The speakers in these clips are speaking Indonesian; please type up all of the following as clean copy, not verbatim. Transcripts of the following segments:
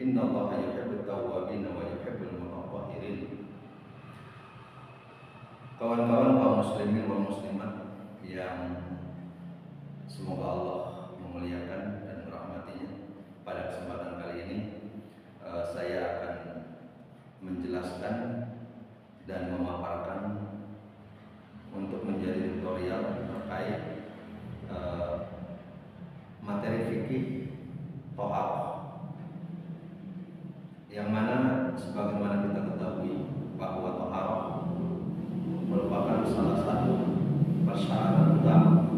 Innallaha yuhibbut tawwabin wa yuhibbul mutatahhirin. Kawan-kawan kaum muslimin wal muslimat yang semoga Allah memuliakan dan merahmatinya, pada kesempatan kali ini saya akan menjelaskan dan memaparkan untuk menjadi tutorial terkait materi fikih thaharah, yang mana sebagaimana kita ketahui bahwa thaharah merupakan salah satu persyaratan utama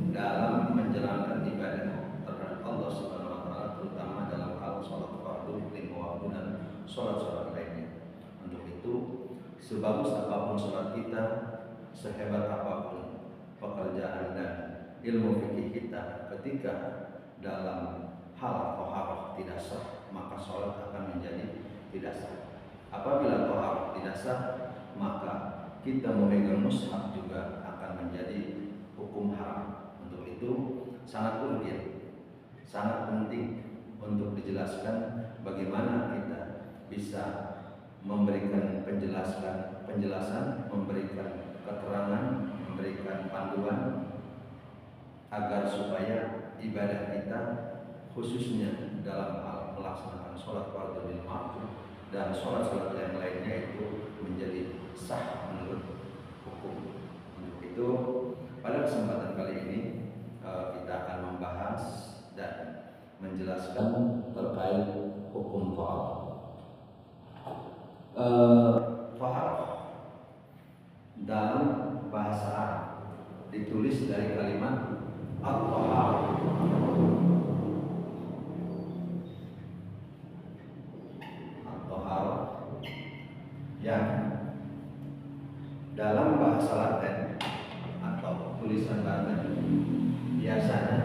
dalam menjalankan ibadah terhadap Allah Subhanahu wa taala, terutama dalam hal salat fardu, lima waktu dan salat-salat lainnya. Untuk itu, sebagus apapun salat kita, sehebat apapun pekerjaan dan ilmu fikih kita, ketika dalam hal thaharah tidak sah, maka salat akan menjadi tidak sah. Apabila thaharah tidak sah, maka kita memegang mushaf juga akan menjadi hukum haram. Untuk itu sangat urgen, sangat penting untuk dijelaskan bagaimana kita bisa memberikan penjelasan, memberikan keterangan, memberikan panduan agar supaya ibadah kita, khususnya dalam hal melaksanakan sholat fardu lima waktu dan sholat-sholat yang lainnya, itu menjadi sah menurut hukum. Untuk itu pada kesempatan kali ini kita akan membahas dan menjelaskan terkait hukum thaharah. Thaharah dalam bahasa Arab ditulis dari kalimat at-thaharah. At-thaharah yang dalam bahasa Latin atau tulisan Latin biasanya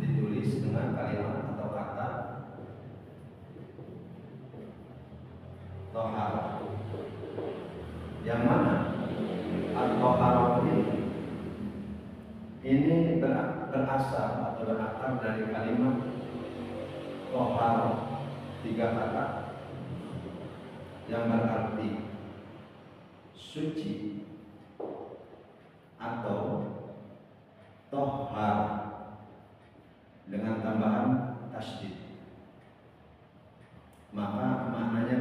ditulis dengan kalimat atau kata thaharah, yang mana at-thaharah ini berasal atau berakar dari kalimat thaharah, tiga kata yang berarti suci atau tohar dengan tambahan tasydid, maka maknanya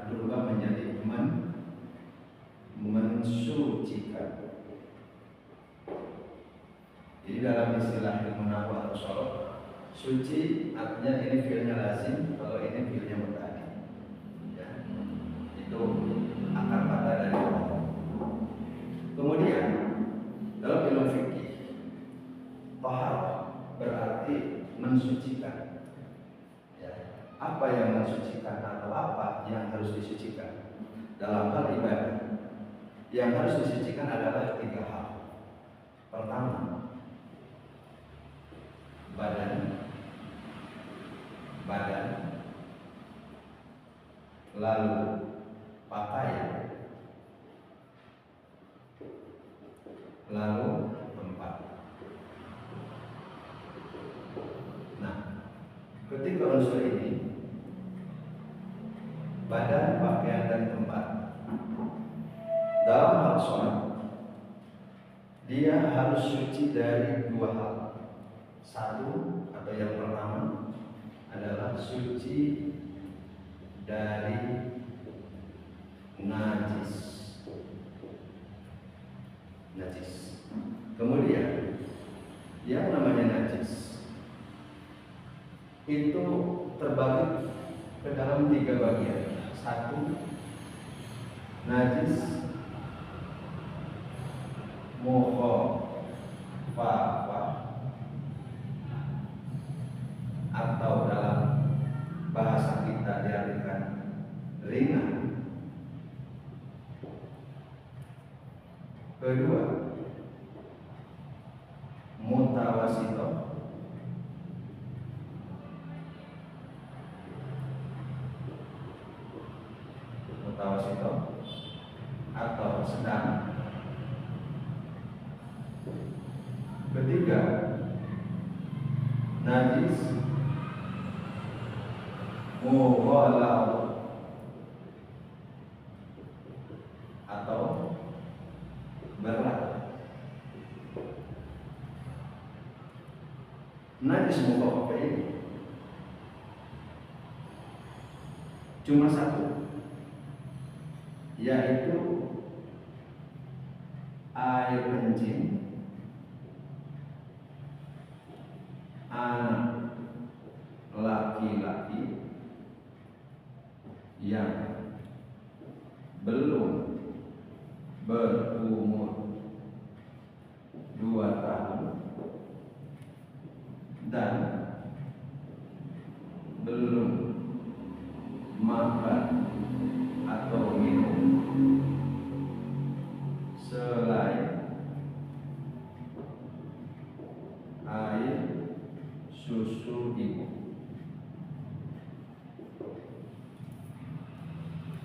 berubah menjadi mensucikan. Jadi dalam istilah ilmu nahwu atau sharaf, suci artinya ini fi'ilnya lazim, kalau ini fi'ilnya muta'addi. Ya, itu akar kata dari Allah. Kemudian dalam ilmu fikih, thaharah berarti mensucikan. Ya, apa yang mensucikan atau apa yang harus disucikan dalam hal ibadah? Yang harus disucikan adalah tiga hal. Pertama, badan, lalu pakaian, lalu tempat. Nah, ketika unsur ini, badan, pakaian, dan tempat, dalam hal sholat, dia harus suci dari dua hal. Satu atau yang pertama adalah suci dari najis. Kemudian yang namanya najis itu terbagi ke dalam tiga bagian. Satu, najis mukhafafah, atau dalam bahasa kita diartikan ringan. Kedua, mutawasito, atau sedang. Ketiga, najis mughalladh atau berat. Najis mukhaffaf ini cuma satu, yaitu air kencing anak laki-laki yang belum berumur 2 tahun dan belum makan atau minum selain air susu ibu.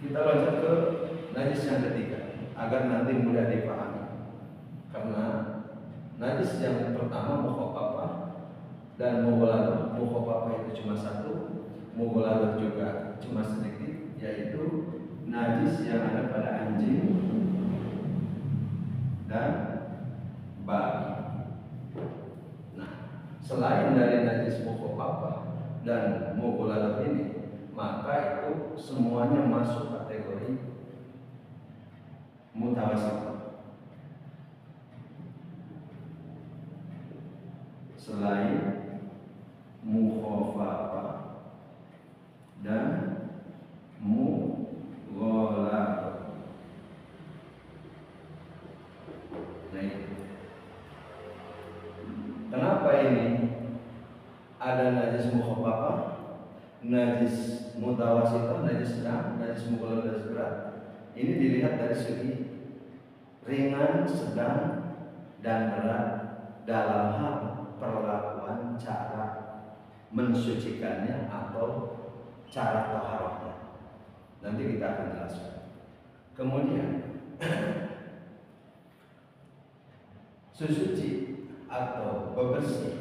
Kita lanjut ke najis yang ketiga agar nanti mudah dipahami. Karena najis yang pertama mukhaffafah dan mughalladh. Mukhaffafah itu cuma satu, mughalladh juga cuma sedikit, yaitu najis yang ada pada anjing dan babi. Nah, selain dari najis mukhaffafah dan mughalladh ini, maka itu semuanya masuk kategori mutawasit. Selain mukhaffafah dan mughalladh. Nah itu. Kenapa ini ada najis mukhaffafah, najis mutawassithah, najis sedang, najis mughalladh, najis berat? Ini dilihat dari segi ringan, sedang, dan berat dalam hal perlakuan cara mensucikannya atau cara taharahnya. Nanti kita akan jelaskan. Kemudian sesuci atau bebersih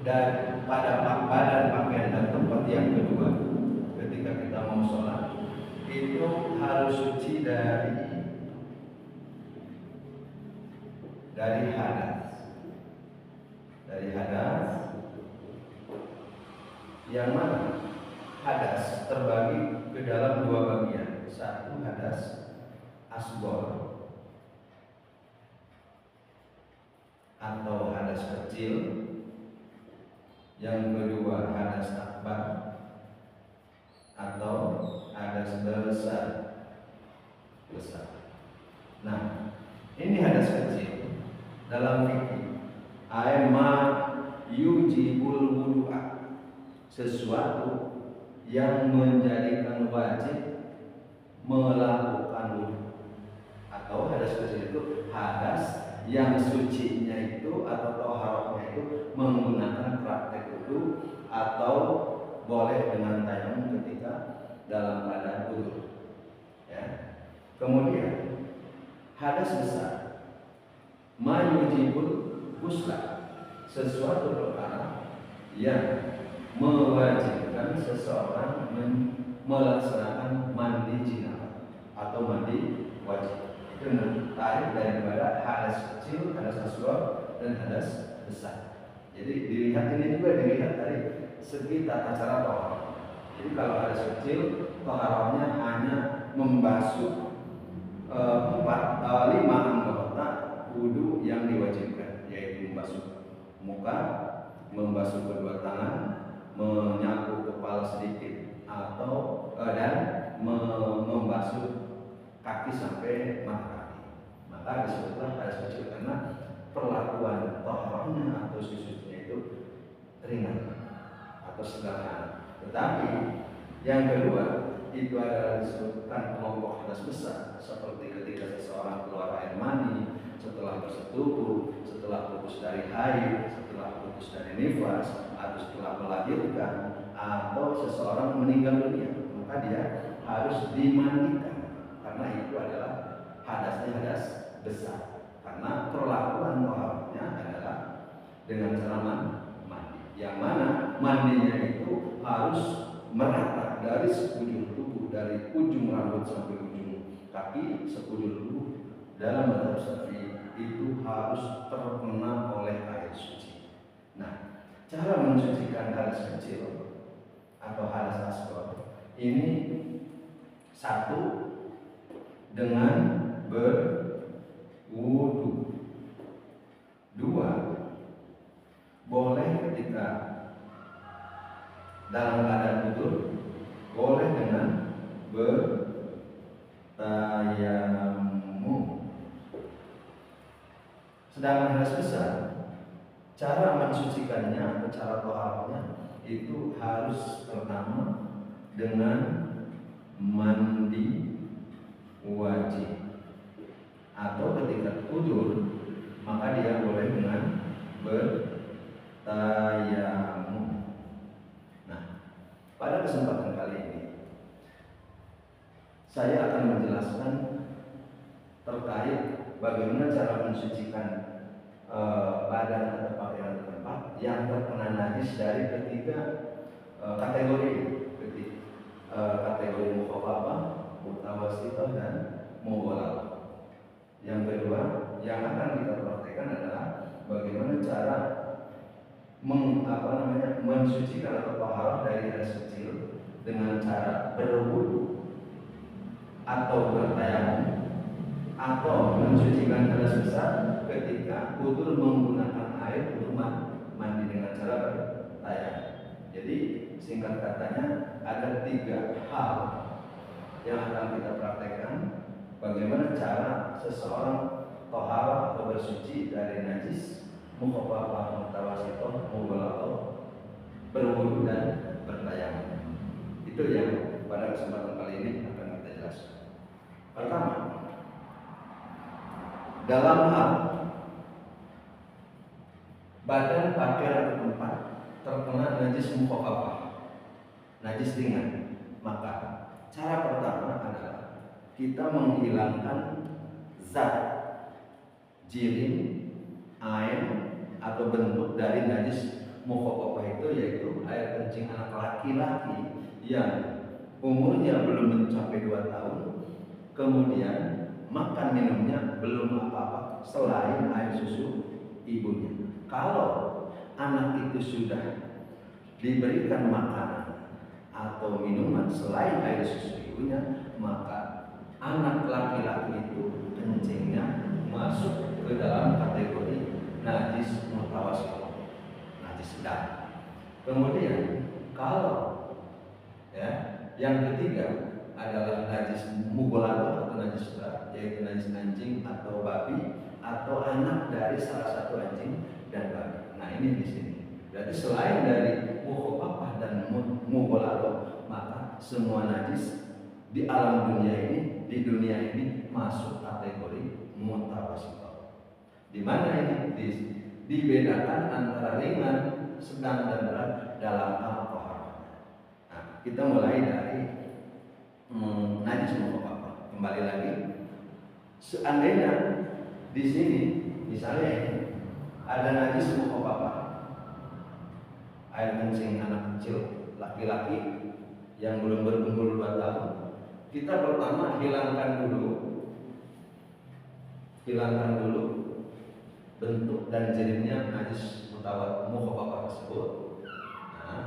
dan pada badan, pakaian dan tempat yang kedua ketika kita mau sholat itu harus suci dari hadas. Dari hadas yang mana hadas terbagi ke dalam 2 bagian. Satu hadas asghar atau hadas kecil, yang kedua hadas akbar atau hadas besar. Nah, ini hadas kecil dalam fikih ma yujibul wudu'a, sesuatu yang menjadikan wajib melakukan wudu. Atau hadas kecil itu hadas yang sucinya itu atau taharahnya itu menggunakan praktek wudu atau boleh dengan tayamum ketika dalam keadaan wudu. Ya. Kemudian hadas besar ma yujibul ghusla, sesuatu perkara yang mewajibkan seseorang melaksanakan mandi janabah atau mandi wajib. Itu tarik daripada hadas kecil, hadas asghar dan hadas besar. Jadi dilihat ini juga dilihat dari segi tata cara taharah. Jadi kalau hadas kecil taharahnya hanya membasuh 5 anggota wudu yang diwajibkan, yaitu membasuh muka, membasuh kedua tangan, menyapu kepala sedikit atau dan membasuh kaki sampai mata kaki. Maka disebutlah hadas kecil karena perlakuan taharahnya atau susunya itu ringan atau sederhana. Tetapi yang kedua itu adalah disebutkan kelompok hadas besar, seperti ketika seseorang keluar air mani, setelah bersetubuh, setelah putus dari haid, setelah putus dari nifas, atau setelah melahirkan, atau seseorang meninggal dunia, maka dia harus dimandikan karena itu adalah hadasnya hadas besar. Karena perlakuan taharahnya adalah dengan cara mandi, yang mana mandinya itu harus merata dari sekujur tubuh, dari ujung rambut sampai ujung kaki, sekujur tubuh dalam mazhab Syafi'i itu harus terkena oleh air suci. Nah, cara mensucikan hadas kecil atau hadas asghar ini satu dengan berwudu, dua boleh ketika dalam keadaan wudu, boleh dengan bertayamum. Sedangkan hadas besar, cara mensucikannya atau cara toharohnya itu harus pertama dengan mandi wajib, atau ketika kudur maka dia boleh dengan bertayamum. Nah, pada kesempatan kali ini saya akan menjelaskan terkait bagaimana cara mensucikan badan atau pakaian tempat yang terkena najis dari ketiga kategori kategori mukhaffafah, mutawassithah, dan mughalladah. Yang kedua yang akan kita praktekkan adalah bagaimana cara mensucikan atau taharah dari hadas kecil dengan cara berwudu atau bertayamum, atau mensucikan hadas besar ketika kudur menggunakan air untuk mandi dengan cara bertayamum. Jadi singkat katanya ada tiga hal yang akan kita praktekkan bagaimana cara seseorang taharah atau bersuci dari najis, mukhaffafah, mutawassithah, mughalladah, berwudu dan bertayamum. Itu yang pada kesempatan kali ini akan kita jelaskan. Pertama, dalam hal badan, pakaian atau tempat terkena najis mukhaffafah, najis ringan, maka cara pertama adalah kita menghilangkan zat, jirim, air atau bentuk dari najis mukhaffafah itu, yaitu air kencing anak laki-laki yang umurnya belum mencapai 2 tahun, kemudian makan minumnya belum apa-apa selain air susu ibunya. Kalau anak itu sudah diberikan makanan atau minuman selain air susu ibunya, maka anak laki-laki itu kencingnya masuk ke dalam kategori najis mutawassithah, najis sedang. Kemudian kalau yang ketiga adalah najis mughalladah atau najis berat, yaitu najis anjing atau babi atau anak dari salah satu anjing dan babi. Nah, ini di sini. Berarti selain dari mukhaffafah dan mughalladah, maka semua najis di alam dunia ini, di dunia ini masuk kategori mutawassithah. Di mana ini dibedakan antara ringan, sedang dan berat dalam hal taharah. Nah, kita mulai dari najis mukhaffafah. Kembali lagi, seandainya di sini misalnya ini ada najis mukhaffafah, air kencing anak kecil laki-laki yang belum berumur 2 tahun, kita pertama hilangkan dulu bentuk dan jirimnya najis mukhaffafah tersebut. Nah,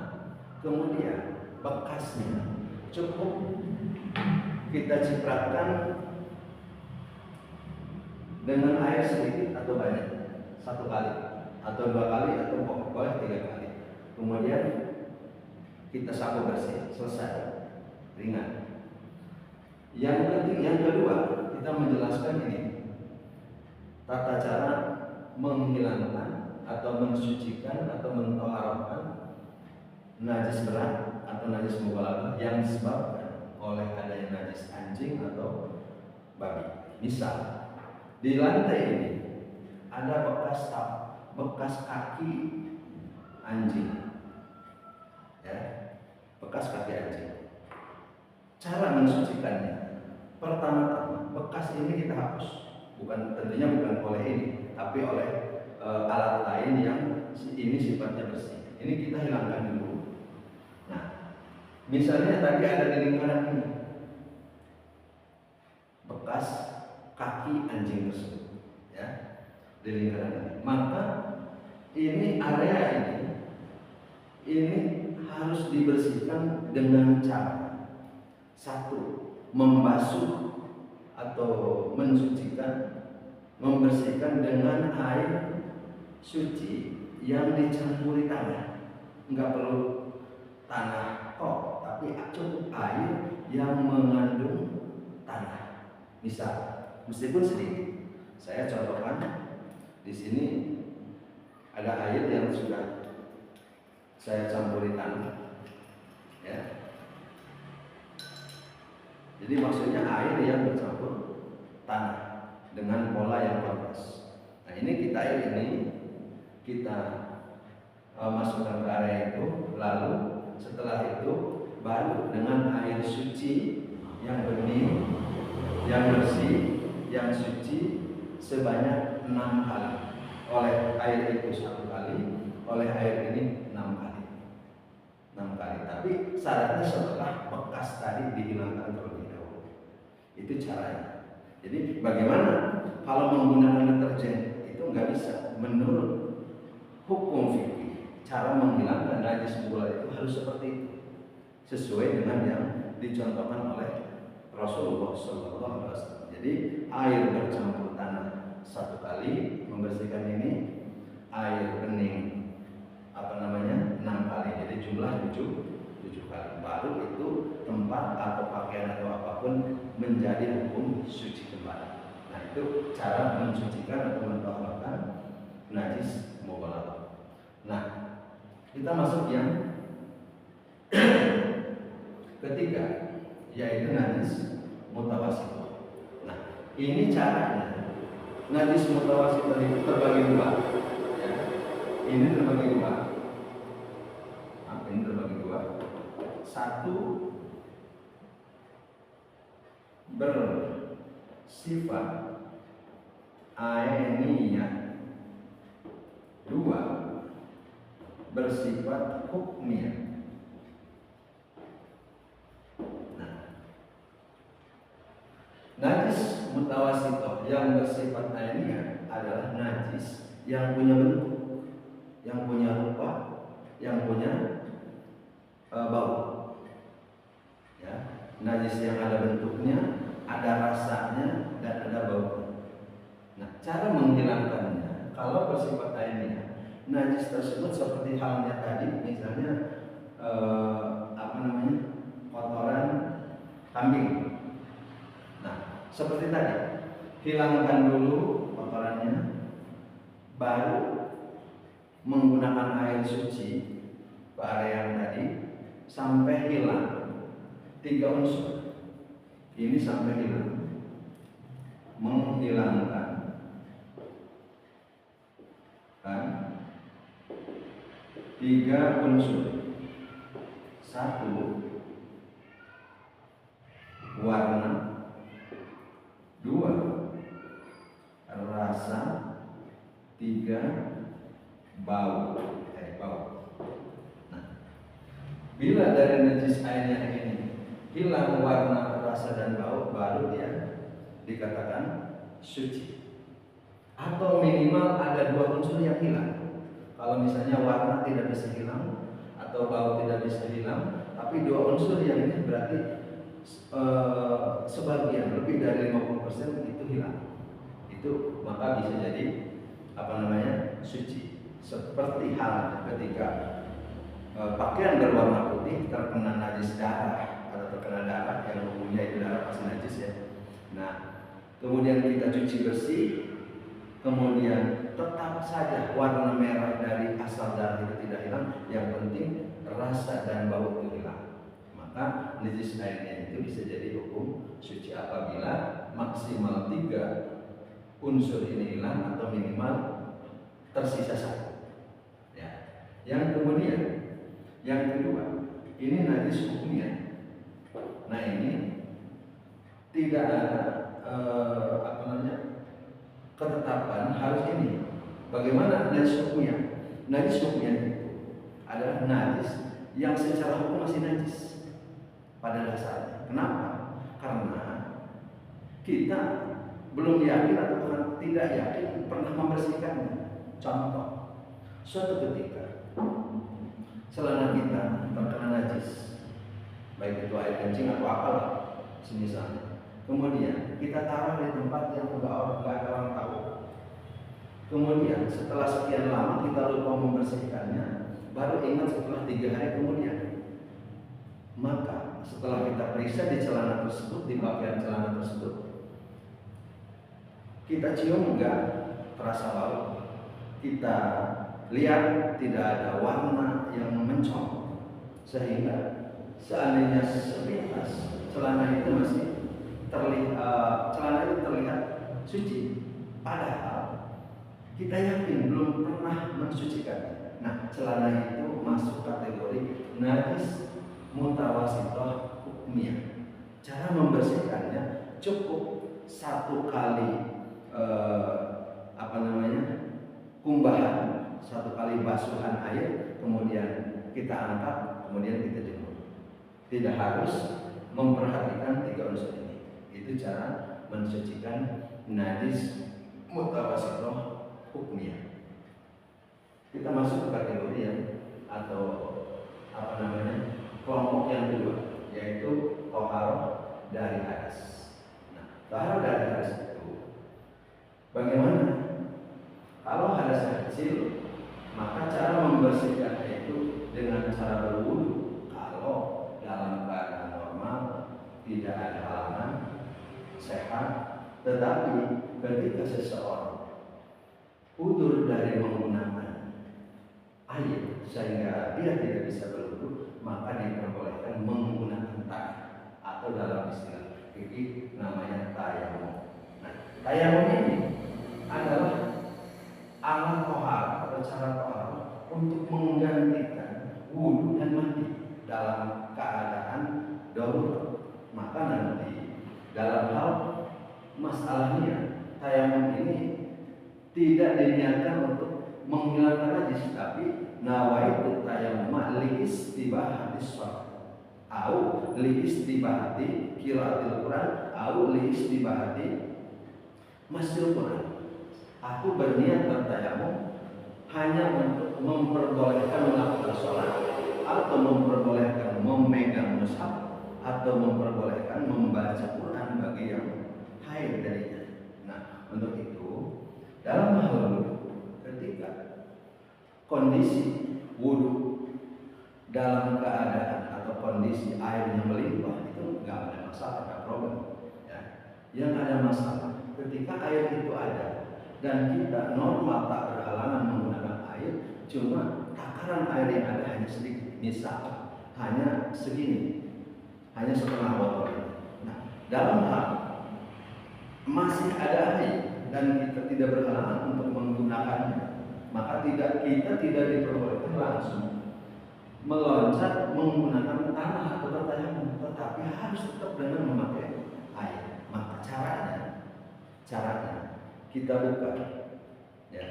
kemudian bekasnya cukup kita cipratkan dengan air sedikit atau banyak, 1 kali atau 2 kali atau boleh 3 kali. Kemudian kita sapu bersih, selesai, ringan. Yang kedua, kita menjelaskan ini tata cara menghilangkan atau mensucikan atau menthaharahkan najis berat atau najis mughalladah yang disebabkan oleh adanya najis anjing atau babi. Misal di lantai ini ada bekas kaki anjing, bekas kaki anjing. Cara mensucikannya, pertama-tama bekas ini kita hapus, tentunya bukan oleh ini, tapi oleh alat lain yang ini sifatnya bersih. Ini kita hilangkan dulu. Nah, Misalnya tadi ada di lingkaran ini bekas kaki anjing tersebut, ya, di lingkaran ini. Maka ini area ini harus dibersihkan dengan cara satu, membasuh atau mensucikan, membersihkan dengan air suci yang dicampuri tanah. Enggak perlu tanah kok, tapi cukup air yang mengandung tanah. Misal, meskipun sedikit, saya contohkan di sini ada air yang sudah saya campuri tanah, ya. Jadi maksudnya air yang bercampur tanah dengan pola yang pantas. Nah ini kita masukkan ke area itu, lalu setelah itu baru dengan air suci yang bening, yang bersih, yang suci sebanyak 6 kali. Oleh air itu 1 kali, oleh air ini 6 kali. 6 kali. Tapi syaratnya setelah bekas tadi dihilangkan terlebih dahulu. Itu caranya. Jadi bagaimana kalau menggunakan deterjen itu nggak bisa. Menurut hukum fikih, cara menghilangkan najis bola itu harus seperti itu, sesuai dengan yang dicontohkan oleh Rasulullah SAW. Jadi air bercampur tanah 1 kali membersihkan ini, air bening 6 kali, jadi jumlah 7 kali. Baru itu tempat atau pakaian atau apapun menjadi hukum suci kembali. Nah itu cara mensucikan atau mentahharkan najis mughalladhah. Nah kita masuk yang ketiga, yaitu najis mutawassithah. Nah ini caranya. Najis mutawassithah itu terbagi 2, ya. Ini terbagi 2. Ini terbagi 2. 1 bersifat ainiyah, 2 bersifat hukmiyah. Nah, najis mutawassithah yang bersifat ainiyah adalah najis yang punya bentuk, yang punya rupa, yang punya bau, ya. Najis yang ada bentuknya, ada rasanya, dan ada baunya. Nah, cara menghilangkannya kalau bersifat ainiyah, najis tersebut seperti halnya tadi, misalnya kotoran kambing. Nah, seperti tadi, hilangkan dulu kotorannya, baru menggunakan air suci ke area yang tadi sampai hilang 3 unsur. Ini sampai hilang, menghilangkan kan 3 unsur. 1 warna, 2 rasa, 3 bau. Nah, bila dari najis ainiyah ini hilang warna, rasa, dan bau, baru dia dikatakan suci. Atau minimal ada 2 unsur yang hilang. Kalau misalnya warna tidak bisa hilang atau bau tidak bisa hilang, tapi 2 unsur yang ini berarti sebagian lebih dari 50% itu hilang. Itu maka bisa jadi suci. Seperti halnya ketika pakaian berwarna putih terkena najis darah atau terkena darah, yang umumnya itu darah pasti najis, ya. Nah, kemudian kita cuci bersih, kemudian tetap saja warna merah dari asal darah itu tidak hilang, yang penting rasa dan bau itu hilang, maka najis ainiyah itu bisa jadi hukum suci apabila maksimal 3 unsur ini hilang atau minimal tersisa 1. Ya. Yang kemudian, yang kedua, ini najis hukmiyah. Nah ini tidak ada ketetapan harus ini. Bagaimana najis hukmiyah? Najis hukmiyah itu adalah najis yang secara hukum masih najis, pada dasarnya. Kenapa? Karena kita belum yakin atau tidak yakin pernah membersihkannya. Contoh, suatu ketika celana kita terkena najis, baik itu air kencing atau apalah semisalnya. Kemudian kita taruh di tempat yang nggak ada orang tahu. Kemudian setelah sekian lama kita lupa membersihkannya, baru ingat setelah 3 hari kemudian. Maka setelah kita periksa di celana tersebut, di pakaian celana tersebut, kita cium enggak terasa bau, kita lihat tidak ada warna yang mencong, sehingga seandainya sepintas celana itu masih terlihat suci, padahal kita yakin belum pernah mensucikan. Nah, celana itu masuk kategori najis mutawasithah hukmiyah. Cara membersihkannya cukup 1 kali kumbahan, 1 kali basuhan air, kemudian kita angkat, kemudian kita jemur. Tidak harus memperhatikan 3 unsur ini. Itu cara mensucikan najis mutawasithah hukmiyah. Kita masuk ke kategori yang atau kelompok yang kedua, yaitu thaharah dari hadas. Nah, thaharah dari hadas itu bagaimana? Kalau hadasnya kecil, maka cara membersihkannya itu dengan cara berwudu. Kalau dalam keadaan normal, tidak ada halangan, sehat. Tetapi ketika seseorang udzur dari menggunakan air sehingga dia tidak bisa berwudu, maka diperbolehkan menggunakan tangan atau dalam istilah fikih namanya tayamum. Nah, tayamum ini adalah alat thaharah atau cara thaharah untuk menggantikan wudu dan mandi dalam keadaan darurat. Maka nanti dalam hal masalahnya tayamum ini tidak diniatkan untuk menghilangkan najis, tapi nawaitu tayammum li istibahati shalah au li istibahati qiraatil Quran au li istibahati masjidil Quran. Aku berniat bertayamum hanya untuk memperbolehkan melakukan sholat, atau memperbolehkan memegang mushaf, atau memperbolehkan membaca Quran bagi yang haid darinya. Nah, untuk itu dalam hal wudu, ketika kondisi wudu dalam keadaan atau kondisi airnya melimpah, itu nggak ada masalah, nggak problem. Ya. Yang ada masalah ketika air itu ada dan kita normal tak berhalangan menggunakan air, cuma takaran air yang ada hanya sedikit, misal hanya segini, hanya setengah botol. Nah, dalam hal masih ada air dan kita tidak berhalangan untuk menggunakannya, maka kita tidak diperbolehkan langsung meloncat menggunakan tanah atau bertayamum, tetapi harus tetap dengan memakai air. Maka caranya kita buka, ya.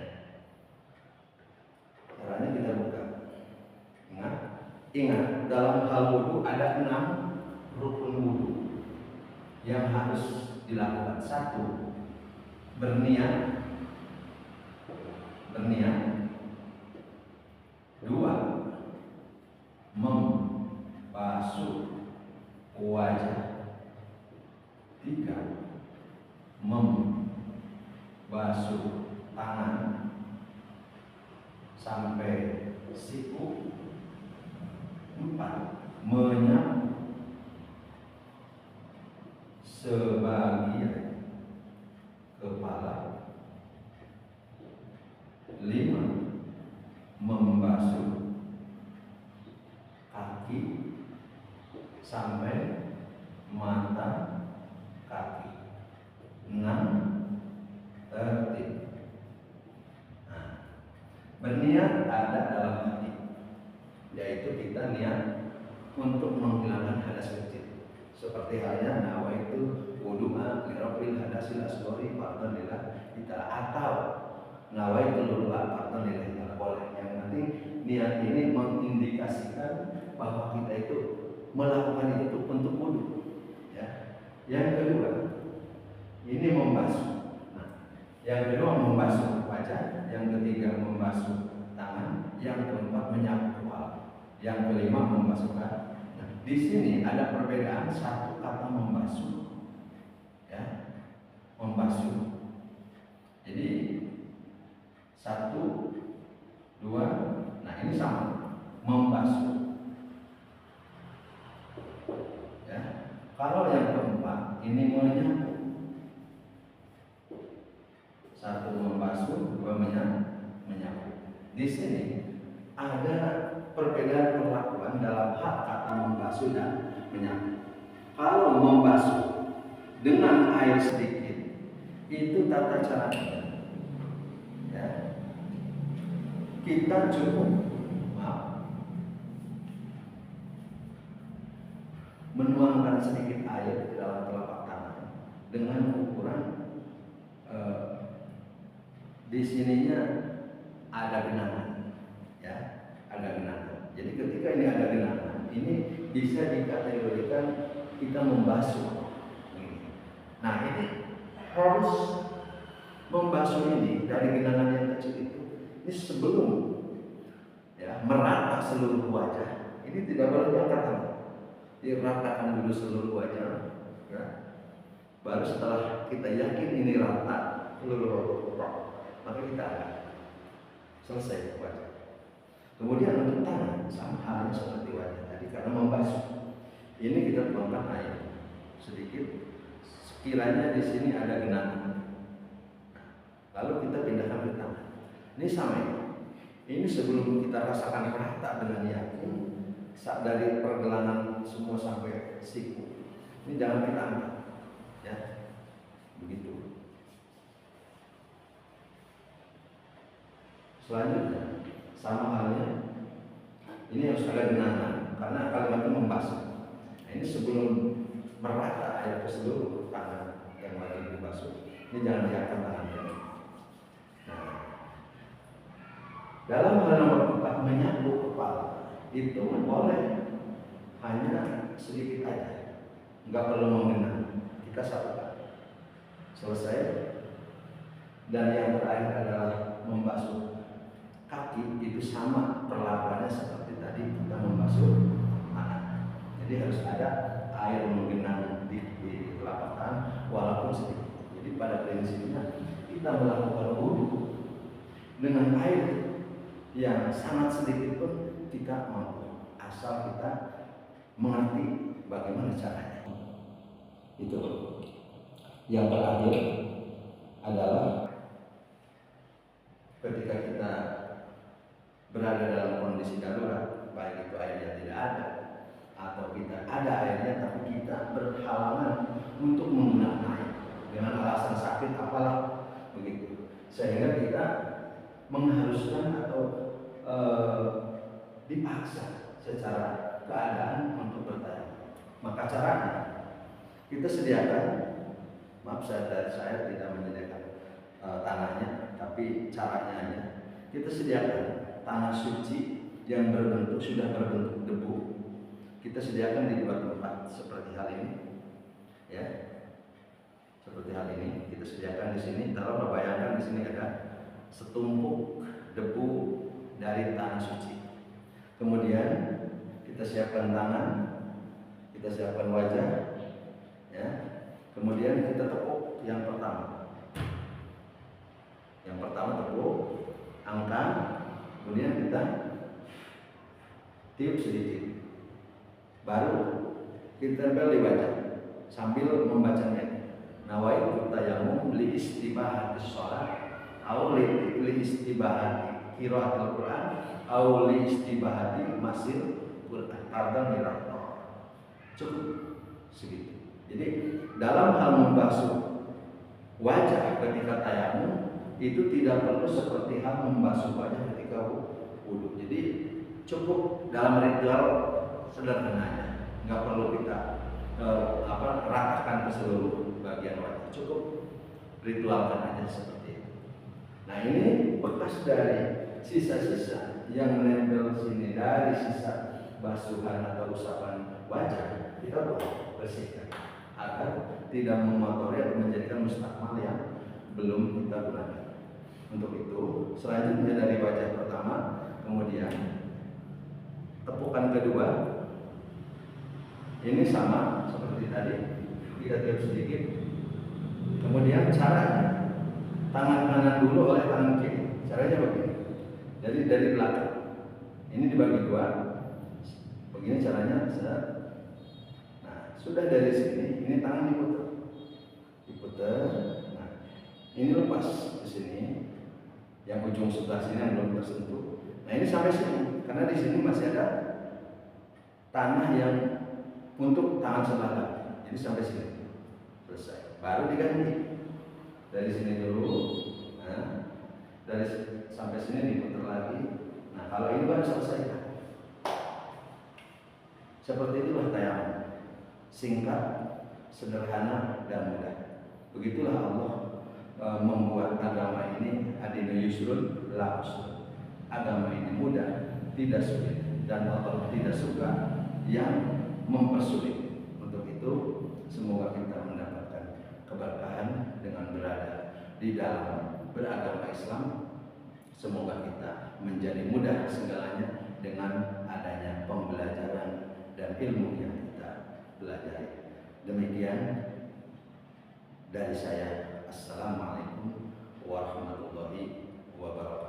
Caranya kita buka. Ingat dalam hal wudu ada 6 rukun wudu yang harus dilakukan. 1, berniat. 2, membasuh wajah. 3, membasuh tangan sampai siku. 4, menyapu sebagian kepala. 5, membasuh kaki sampai mata kaki. 6, tertib. Nah, berniat ada dalam hati, yaitu kita niat untuk menghilangkan hadas kecil, seperti halnya nawaitu wudu'a li rabbil hadasil asghari fardhan lillah kita, atau nawaitu wudu'a fardhan lillah kita. Boleh, yang penting niat ini mengindikasikan bahwa kita itu melakukan itu untuk wudhu. Ya. Yang kedua, ini membasuh. Nah, yang kedua membasuh wajah, yang ketiga membasuh tangan, yang keempat menyapu kepala, yang kelima membasuh kaki. Nah, di sini ada perbedaan satu kata membasuh. Ya, membasuh. Jadi 1, 2, nah ini sama, membasuh. Ya, kalau yang keempat ini menyapu. 1 membasuh, 2 menyapu. Di sini ada perbedaan perlakuan dalam hak kata membasuh dan menyapu. Kalau membasuh dengan air sedikit, itu tata caranya. Ya. Kita cukup menuangkan sedikit air ke dalam telapak tangan dengan ukuran di sininya ada genangan, ya, ada genangan. Jadi ketika ini ada genangan, ini bisa dikategorikan kita membasuh. Nah, ini harus membasuh ini dari genangan yang kecil itu. Ini sebelum ya merata seluruh wajah. Ini tidak boleh diangkat, diratakan dulu seluruh wajah. Ya. Baru setelah kita yakin ini rata seluruh wajah, maka kita angkat. Selesai wajah. Kemudian untuk tangan sama halnya seperti wajah tadi, karena membasuh. Ini kita tuangkan air sedikit. Sekiranya di sini ada genangan, lalu kita pindahkan ke tangan. Ini sama ini. Ini sebelum kita rasakan rata dengan yakin, dari pergelangan semua sampai siku. Ini jangan kita angkat, ya, begitu. Selanjutnya, sama halnya, ini harus ada genangan karena kalimatnya membasuh. Nah, ini sebelum merata air ke seluruh tangan yang lagi dibasuh, ini jangan diangkat tangannya. Nah, dalam hal nomor 4 menyapu kepala itu boleh hanya sedikit aja, nggak perlu menggenang. Kita sapukan selesai. Dan yang terakhir adalah membasuh kaki, itu sama perlakuannya seperti tadi kita membasuh tangan. Jadi harus ada air menggenang di telapak tangan walaupun sedikit. Jadi pada prinsipnya kita melakukan wudhu dengan air yang sangat sedikit pun kita mampu, asal kita mengerti bagaimana caranya. Itu. Yang terakhir adalah ketika kita berada dalam kondisi darurat, baik itu airnya tidak ada atau kita ada airnya tapi kita berhalangan untuk menggunakan air dengan alasan sakit apalah begitu, sehingga kita mengharuskan atau dipaksa secara keadaan untuk bertanya. Maka caranya kita sediakan, maaf saya tidak menyediakan tanahnya, tapi caranya aja. Kita sediakan tanah suci yang sudah berbentuk debu. Kita sediakan di 2 tempat seperti hal ini, ya, seperti hal ini. Kita sediakan di sini. Kalau bayangkan di sini ada setumpuk debu dari tanah suci. Kemudian kita siapkan tangan, kita siapkan wajah, ya. Kemudian kita tepuk yang pertama. Yang pertama tepuk, angkat, kemudian kita tiup sedikit. Baru kita tempel di wajah sambil membacanya. Nawaitu tayammum li istibahati sholat, au li istibahati qiraatul Quran, au li istibahati masil Quran. Kadang dirahto. Cukup segitu. Jadi dalam hal membasuh wajah ketika tayammum itu tidak perlu seperti hal membasuh wajah ketika wudhu. Jadi cukup dalam ritual sederhananya, nggak perlu kita ratakan ke seluruh bagian wajah, cukup ritualkan aja seperti itu. Nah, ini bekas dari sisa-sisa yang menempel sini dari sisa basuhan atau usapan wajah kita bersihkan agar tidak mengotori atau menjadikan mustakmal yang belum kita gunakan. Untuk itu, selanjutnya dari wajah pertama, kemudian tepukan kedua ini sama seperti tadi, kita tiup sedikit. Kemudian caranya, tangan kanan dulu oleh tangan kiri. Caranya begini. Jadi dari belakang. Ini dibagi dua. Begini caranya. Nah, sudah dari sini, ini tangan diputar. Nah, ini lepas ke sini. Yang ujung sebelah sini yang belum tersentuh. Nah, ini sampai sini. Karena di sini masih ada tanah yang untuk tangan sebelah kanan. Jadi sampai sini. Selesai. Baru diganti. Dari sini dulu. Nah, dari sampai sini diputar lagi. Nah, kalau ini baru selesai. Seperti itulah tayamum. Singkat, sederhana, dan mudah. Begitulah Allah membuat agama ini adinu yusrun la usrun. Agama ini mudah, tidak sulit, dan Allah tidak suka yang mempersulit. Untuk itu, semoga kita mendapatkan keberkahan dengan berada di dalam beragama Islam. Semoga kita menjadi mudah segalanya dengan adanya pembelajaran dan ilmu yang kita pelajari. Demikian dari saya. Assalamualaikum warahmatullahi wabarakatuh.